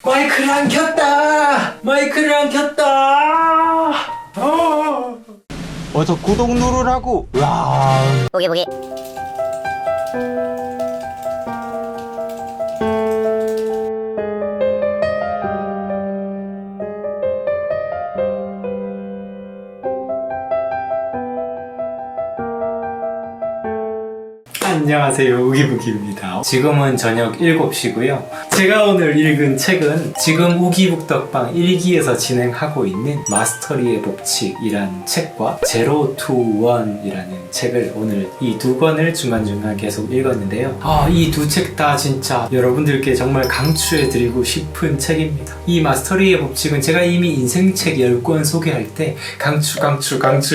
마이크를 안 켰다! 마이크를 안 켰다! 어서 구독 누르라고! 와. 보기. 안녕하세요, 우기북입니다. 지금은 저녁 7시고요. 제가 오늘 읽은 책은 지금 우기북덕방 1기에서 진행하고 있는 마스터리의 법칙이라는 책과 제로 투 원이라는 책을 오늘 이 두 권을 중간중간 계속 읽었는데요. 이 두 책 다 진짜 여러분들께 정말 강추해드리고 싶은 책입니다. 이 마스터리의 법칙은 제가 이미 인생책 10권 소개할 때 강추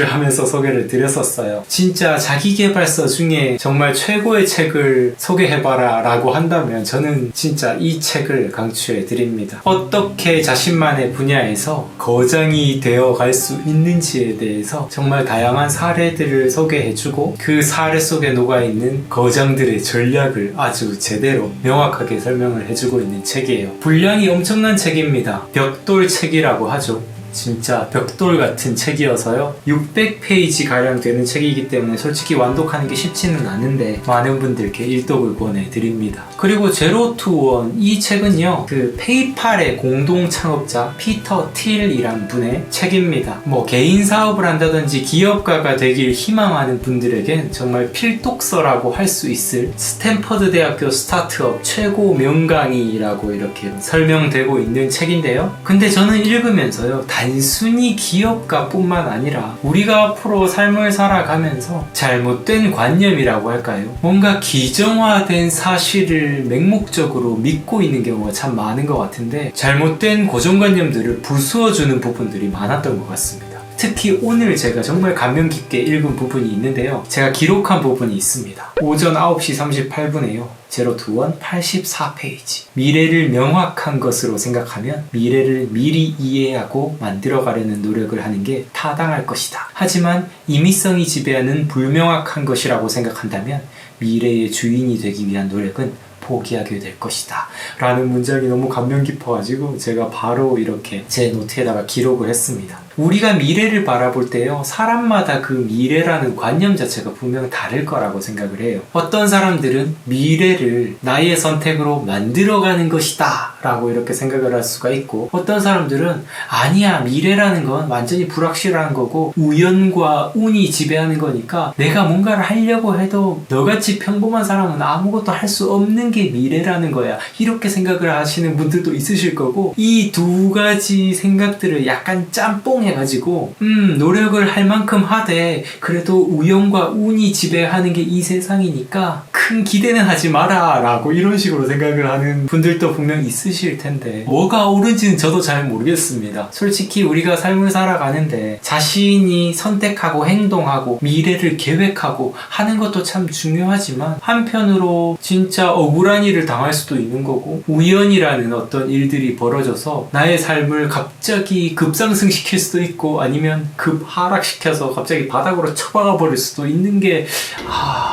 하면서 소개를 드렸었어요. 진짜 자기계발서 중에 정말 최고의 책을 소개해봐라 라고 한다면 저는 진짜 이 책을 강추해 드립니다. 어떻게 자신만의 분야에서 거장이 되어 갈 수 있는지에 대해서 정말 다양한 사례들을 소개해주고 그 사례 속에 녹아있는 거장들의 전략을 아주 제대로 명확하게 설명을 해주고 있는 책이에요. 분량이 엄청난 책입니다. 벽돌 책이라고 하죠. 진짜 벽돌 같은 책이어서요. 600페이지 가량 되는 책이기 때문에 솔직히 완독하는 게 쉽지는 않은데 많은 분들께 일독을 권해드립니다. 그리고 제로 투 원 이 책은요, 그 페이팔의 공동 창업자 피터 틸이란 분의 책입니다. 개인 사업을 한다든지 기업가가 되길 희망하는 분들에겐 정말 필독서라고 할 수 있을 스탠퍼드 대학교 스타트업 최고 명강의라고 이렇게 설명되고 있는 책인데요. 근데 저는 읽으면서요, 단순히 기업가뿐만 아니라 우리가 앞으로 삶을 살아가면서 잘못된 관념이라고 할까요? 뭔가 기정화된 사실을 맹목적으로 믿고 있는 경우가 참 많은 것 같은데 잘못된 고정관념들을 부수어주는 부분들이 많았던 것 같습니다. 특히 오늘 제가 정말 감명 깊게 읽은 부분이 있는데요. 제가 기록한 부분이 있습니다. 오전 9시 38분에요. 제로 투 원 84페이지. 미래를 명확한 것으로 생각하면 미래를 미리 이해하고 만들어가려는 노력을 하는 게 타당할 것이다. 하지만 임의성이 지배하는 불명확한 것이라고 생각한다면 미래의 주인이 되기 위한 노력은 포기하게 될 것이다 라는 문장이 너무 감명 깊어가지고 제가 바로 이렇게 제 노트에다가 기록을 했습니다. 우리가 미래를 바라볼 때요, 사람마다 그 미래라는 관념 자체가 분명 다를 거라고 생각을 해요. 어떤 사람들은 미래를 나의 선택으로 만들어가는 것이다 라고 이렇게 생각을 할 수가 있고, 어떤 사람들은 아니야, 미래라는 건 완전히 불확실한 거고 우연과 운이 지배하는 거니까 내가 뭔가를 하려고 해도 너같이 평범한 사람은 아무것도 할 수 없는 게 미래라는 거야, 이렇게 생각을 하시는 분들도 있으실 거고, 이 두 가지 생각들을 약간 짬뽕 해가지고 노력을 할 만큼 하되 그래도 우연과 운이 지배하는 게 이 세상이니까 큰 기대는 하지 마라 라고 이런 식으로 생각을 하는 분들도 분명 있으실 텐데, 뭐가 옳은지는 저도 잘 모르겠습니다. 솔직히 우리가 삶을 살아가는데 자신이 선택하고 행동하고 미래를 계획하고 하는 것도 참 중요하지만, 한편으로 진짜 억울한 일을 당할 수도 있는 거고 우연이라는 어떤 일들이 벌어져서 나의 삶을 갑자기 급상승시킬 수도 있고 아니면 급 하락시켜서 갑자기 바닥으로 처박아 버릴 수도 있는 게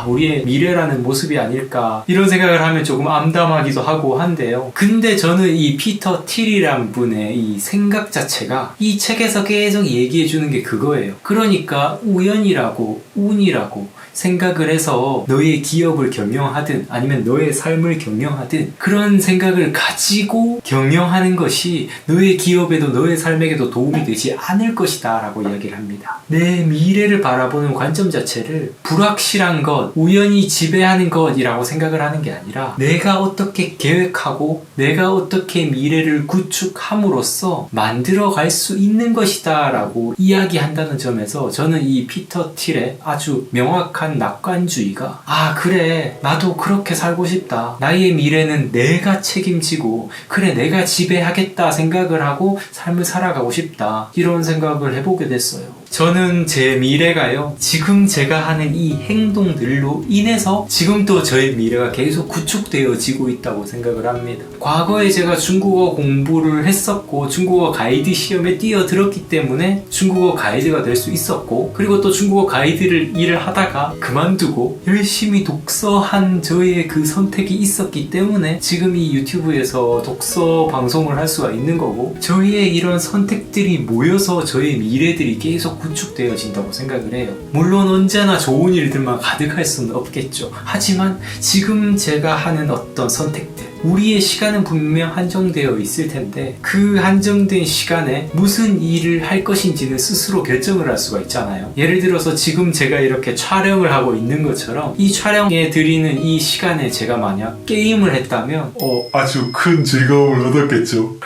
우리의 미래라는 모습이 아닐까, 이런 생각을 하면 조금 암담하기도 하고 한데요. 근데 저는 이 피터 틸이란 분의 이 생각 자체가 이 책에서 계속 얘기해주는 게 그거예요. 그러니까 우연이라고 운이라고 생각을 해서 너의 기업을 경영하든 아니면 너의 삶을 경영하든 그런 생각을 가지고 경영하는 것이 너의 기업에도 너의 삶에게도 도움이 되지 않을 것이다 라고 이야기를 합니다. 내 미래를 바라보는 관점 자체를 불확실한 것, 우연히 지배하는 것이라고 생각을 하는 게 아니라 내가 어떻게 계획하고 내가 어떻게 미래를 구축함으로써 만들어갈 수 있는 것이다 라고 이야기한다는 점에서 저는 이 피터 틸의 아주 명확한 낙관주의가 그래, 나도 그렇게 살고 싶다, 나의 미래는 내가 책임지고 그래 내가 지배하겠다 생각을 하고 삶을 살아가고 싶다, 이런 생각을 해보게 됐어요. 저는 제 미래가요, 지금 제가 하는 이 행동들로 인해서 지금 또 저의 미래가 계속 구축되어지고 있다고 생각을 합니다. 과거에 제가 중국어 공부를 했었고 중국어 가이드 시험에 뛰어들었기 때문에 중국어 가이드가 될 수 있었고, 그리고 또 중국어 가이드를 일을 하다가 그만두고 열심히 독서한 저의 그 선택이 있었기 때문에 지금 이 유튜브에서 독서 방송을 할 수가 있는 거고, 저희의 이런 선택들이 모여서 저의 미래들이 계속 구축되어진다고 생각을 해요. 물론 언제나 좋은 일들만 가득할 수는 없겠죠. 하지만 지금 제가 하는 어떤 선택들, 우리의 시간은 분명 한정되어 있을 텐데 그 한정된 시간에 무슨 일을 할 것인지는 스스로 결정을 할 수가 있잖아요. 예를 들어서 지금 제가 이렇게 촬영을 하고 있는 것처럼 이 촬영에 들이는 이 시간에 제가 만약 게임을 했다면 아주 큰 즐거움을 얻었겠죠.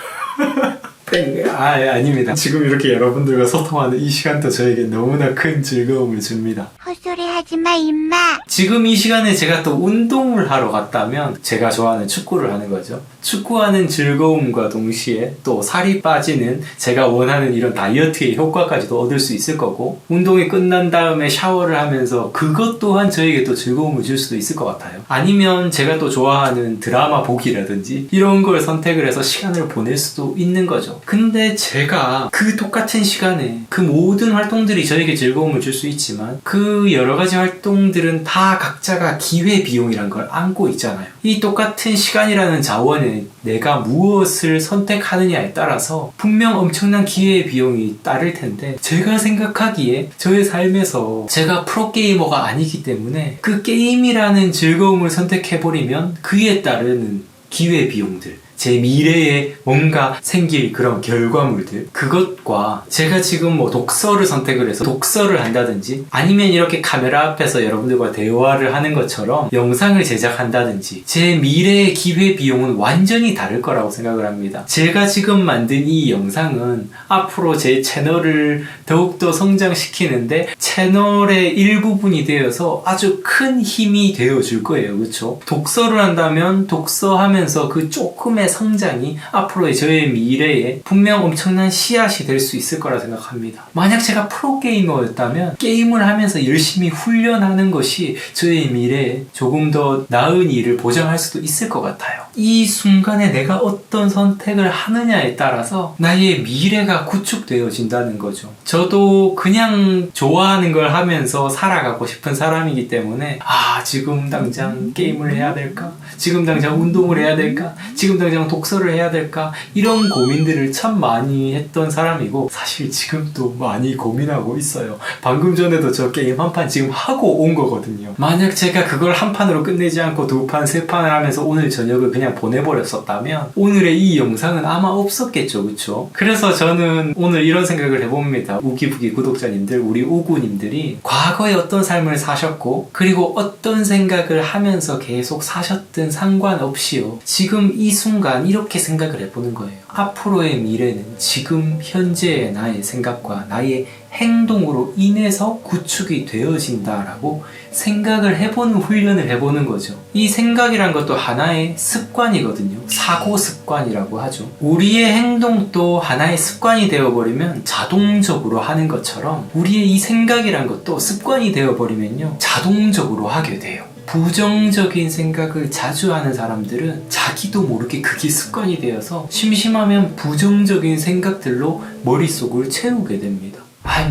아닙니다. 지금 이렇게 여러분들과 소통하는 이 시간도 저에게 너무나 큰 즐거움을 줍니다. 헛소리 하지마 임마. 지금 이 시간에 제가 또 운동을 하러 갔다면 제가 좋아하는 축구를 하는 거죠. 축구하는 즐거움과 동시에 또 살이 빠지는 제가 원하는 이런 다이어트의 효과까지도 얻을 수 있을 거고, 운동이 끝난 다음에 샤워를 하면서 그것 또한 저에게 또 즐거움을 줄 수도 있을 것 같아요. 아니면 제가 또 좋아하는 드라마 보기라든지 이런 걸 선택을 해서 시간을 보낼 수도 있는 거죠. 근데 제가 그 똑같은 시간에 그 모든 활동들이 저에게 즐거움을 줄 수 있지만 그 여러 가지 활동들은 다 각자가 기회비용이란 걸 안고 있잖아요. 이 똑같은 시간이라는 자원에 내가 무엇을 선택하느냐에 따라서 분명 엄청난 기회비용이 따를 텐데, 제가 생각하기에 저의 삶에서 제가 프로게이머가 아니기 때문에 그 게임이라는 즐거움을 선택해버리면 그에 따르는 기회비용들, 제 미래에 뭔가 생길 그런 결과물들, 그것과 제가 지금 뭐 독서를 선택을 해서 독서를 한다든지, 아니면 이렇게 카메라 앞에서 여러분들과 대화를 하는 것처럼 영상을 제작한다든지, 제 미래의 기회비용은 완전히 다를 거라고 생각을 합니다. 제가 지금 만든 이 영상은 앞으로 제 채널을 더욱더 성장시키는데 채널의 일부분이 되어서 아주 큰 힘이 되어줄 거예요. 그렇죠? 독서를 한다면 독서하면서 그 조금의 성장이 앞으로의 저의 미래에 분명 엄청난 씨앗이 될 수 있을 거라 생각합니다. 만약 제가 프로게이머였다면 게임을 하면서 열심히 훈련하는 것이 저의 미래에 조금 더 나은 일을 보장할 수도 있을 것 같아요. 이 순간에 내가 어떤 선택을 하느냐에 따라서 나의 미래가 구축되어진다는 거죠. 저도 그냥 좋아하는 걸 하면서 살아가고 싶은 사람이기 때문에 지금 당장 게임을 해야 될까? 지금 당장 운동을 해야 될까? 지금 당장 독서를 해야 될까? 이런 고민들을 참 많이 했던 사람이고, 사실 지금도 많이 고민하고 있어요. 방금 전에도 저 게임 한 판 지금 하고 온 거거든요. 만약 제가 그걸 한 판으로 끝내지 않고 두 판, 세 판을 하면서 오늘 저녁을 그냥 보내버렸었다면 오늘의 이 영상은 아마 없었겠죠. 그쵸? 그래서 저는 오늘 이런 생각을 해봅니다. 우기부기 구독자님들, 우리 우구님들이 과거에 어떤 삶을 사셨고, 그리고 어떤 생각을 하면서 계속 사셨든 상관없이요, 지금 이 순간 이렇게 생각을 해보는 거예요. 앞으로의 미래는 지금 현재의 나의 생각과 나의 행동으로 인해서 구축이 되어진다라고 생각을 해보는 훈련을 해보는 거죠. 이 생각이란 것도 하나의 습관이거든요. 사고 습관이라고 하죠. 우리의 행동도 하나의 습관이 되어버리면 자동적으로 하는 것처럼 우리의 이 생각이란 것도 습관이 되어버리면요, 자동적으로 하게 돼요. 부정적인 생각을 자주 하는 사람들은 자기도 모르게 그게 습관이 되어서 심심하면 부정적인 생각들로 머릿속을 채우게 됩니다.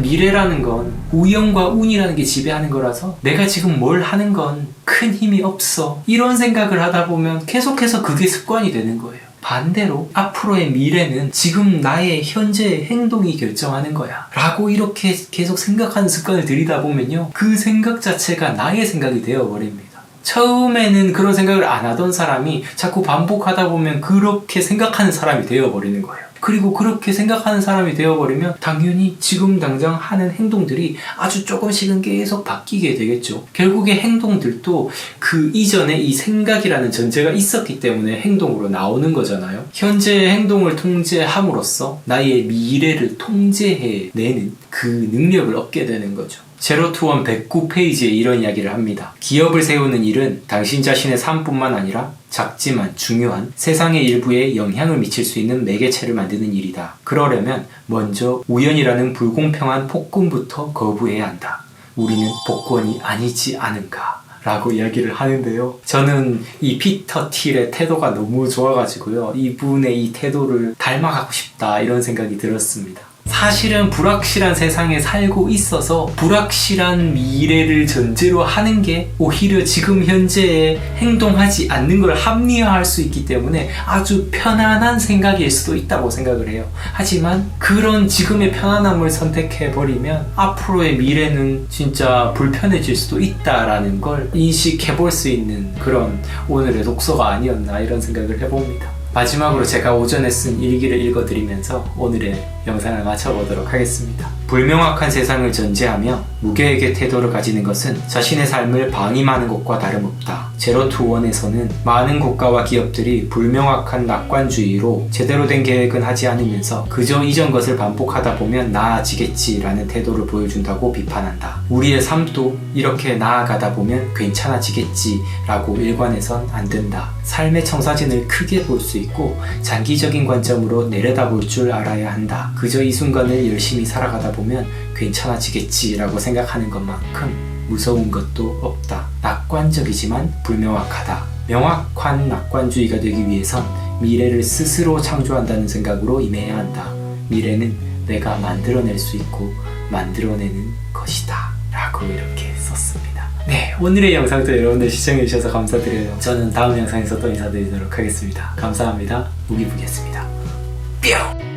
미래라는 건 우연과 운이라는 게 지배하는 거라서 내가 지금 뭘 하는 건 큰 힘이 없어, 이런 생각을 하다 보면 계속해서 그게 습관이 되는 거예요. 반대로 앞으로의 미래는 지금 나의 현재의 행동이 결정하는 거야 라고 이렇게 계속 생각하는 습관을 들이다 보면요, 그 생각 자체가 나의 생각이 되어버립니다. 처음에는 그런 생각을 안 하던 사람이 자꾸 반복하다 보면 그렇게 생각하는 사람이 되어버리는 거예요. 그리고 그렇게 생각하는 사람이 되어버리면 당연히 지금 당장 하는 행동들이 아주 조금씩은 계속 바뀌게 되겠죠. 결국에 행동들도 그 이전에 이 생각이라는 전제가 있었기 때문에 행동으로 나오는 거잖아요. 현재의 행동을 통제함으로써 나의 미래를 통제해내는 그 능력을 얻게 되는 거죠. 제로투원 109페이지에 이런 이야기를 합니다. 기업을 세우는 일은 당신 자신의 삶뿐만 아니라 작지만 중요한 세상의 일부에 영향을 미칠 수 있는 매개체를 만드는 일이다. 그러려면 먼저 우연이라는 불공평한 폭군부터 거부해야 한다. 우리는 복권이 아니지 않은가? 라고 이야기를 하는데요. 저는 이 피터 틸의 태도가 너무 좋아가지고요. 이분의 이 태도를 닮아가고 싶다 이런 생각이 들었습니다. 사실은 불확실한 세상에 살고 있어서 불확실한 미래를 전제로 하는 게 오히려 지금 현재에 행동하지 않는 걸 합리화할 수 있기 때문에 아주 편안한 생각일 수도 있다고 생각을 해요. 하지만 그런 지금의 편안함을 선택해버리면 앞으로의 미래는 진짜 불편해질 수도 있다라는 걸 인식해볼 수 있는 그런 오늘의 독서가 아니었나 이런 생각을 해봅니다. 마지막으로 제가 오전에 쓴 일기를 읽어드리면서 오늘의 영상을 마쳐보도록 하겠습니다. 불명확한 세상을 전제하며 무계획의 태도를 가지는 것은 자신의 삶을 방임하는 것과 다름없다. 제로투원에서는 많은 국가와 기업들이 불명확한 낙관주의로 제대로 된 계획은 하지 않으면서 그저 이전 것을 반복하다 보면 나아지겠지라는 태도를 보여준다고 비판한다. 우리의 삶도 이렇게 나아가다 보면 괜찮아지겠지라고 일관해선 안 된다. 삶의 청사진을 크게 볼 수 있고 장기적인 관점으로 내려다볼 줄 알아야 한다. 그저 이 순간을 열심히 살아가다 보면 괜찮아지겠지라고 생각하는 것만큼 무서운 것도 없다. 낙관적이지만 불명확하다. 명확한 낙관주의가 되기 위해선 미래를 스스로 창조한다는 생각으로 임해야 한다. 미래는 내가 만들어낼 수 있고 만들어내는 것이다. 라고 이렇게 썼습니다. 네, 오늘의 영상도 여러분들 시청해주셔서 감사드려요. 저는 다음 영상에서 또 인사드리도록 하겠습니다. 감사합니다. 우기부기였습니다. 뿅!